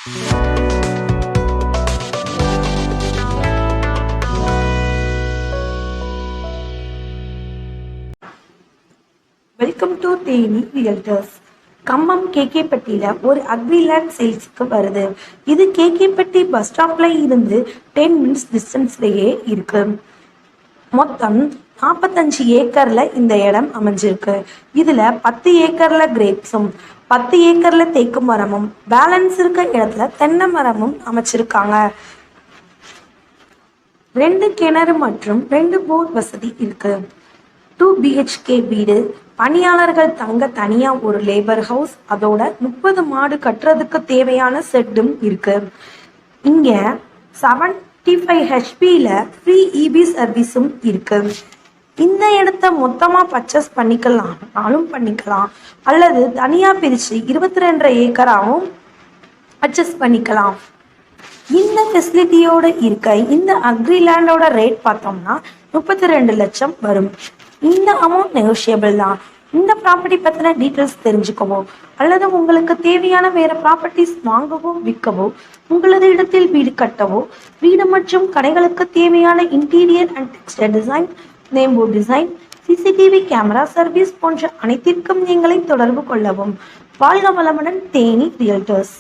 Welcome to Theni realtors. Cumbum கேகேப்பட்டியில ஒரு agri land சேல்ஸுக்கு வருது. இது கேகேப்பட்டி பஸ் ஸ்டாப்ல இருந்து 10 மினிட்ஸ் டிஸ்டன்ஸ்லயே இருக்கு. மொத்தம் 45 ஏக்கர்ல இந்த இடம் அமைஞ்சிருக்கு. இதுல 10 ஏக்கர்ல கிரேப்ஸும் 10 ஏக்கர்ல தேக்கு மரமும் பேலன்ஸ் இருக்க இடத்துல தென்னை மரமும் அமைச்சிருக்காங்க. 2 கிணறு மற்றும் 2 போர் வசதி இருக்கு. 2 BHK வீடு, பணியாளர்கள் தங்க தனியா ஒரு லேபர் ஹவுஸ், அதோட 30 மாடு கட்டுறதுக்கு தேவையான செட்டும் இருக்கு. இங்க 75 HP-ல ஃப்ரீ EB சர்வீஸும் இருக்கு. இந்த இடத்த மொத்தமா பர்ச்சேஸ் பண்ணிக்கலாம் அல்லது தனியா பிரிச்சு 22 ஏக்கராவும் பர்ச்சேஸ் பண்ணிக்கலாம். இந்த ஃபெசிலிட்டியோட இருக்க இந்த அக்ரிலேண்டோட ரேட் பார்த்தோம்னா 32 லட்சம் வரும். இந்த அமௌண்ட் நெகோஷியபிள் தான். இந்த ப்ராப்பர்ட்டி பற்றின டீட்டெயில்ஸ் தெரிஞ்சுக்கவோ அல்லது உங்களுக்கு தேவையான வேற ப்ராப்பர்ட்டிஸ் வாங்கவோ விற்கவோ, உங்களது இடத்தில் வீடு கட்டவோ, வீடு மற்றும் கடைகளுக்கு தேவையான interior and textile design, name board design, CCTV camera service போன்ற அனைத்திற்கும் எங்களை தொடர்பு கொள்ளவும். வாழ்க வளமுடன், தேனி ரியல்டர்ஸ்.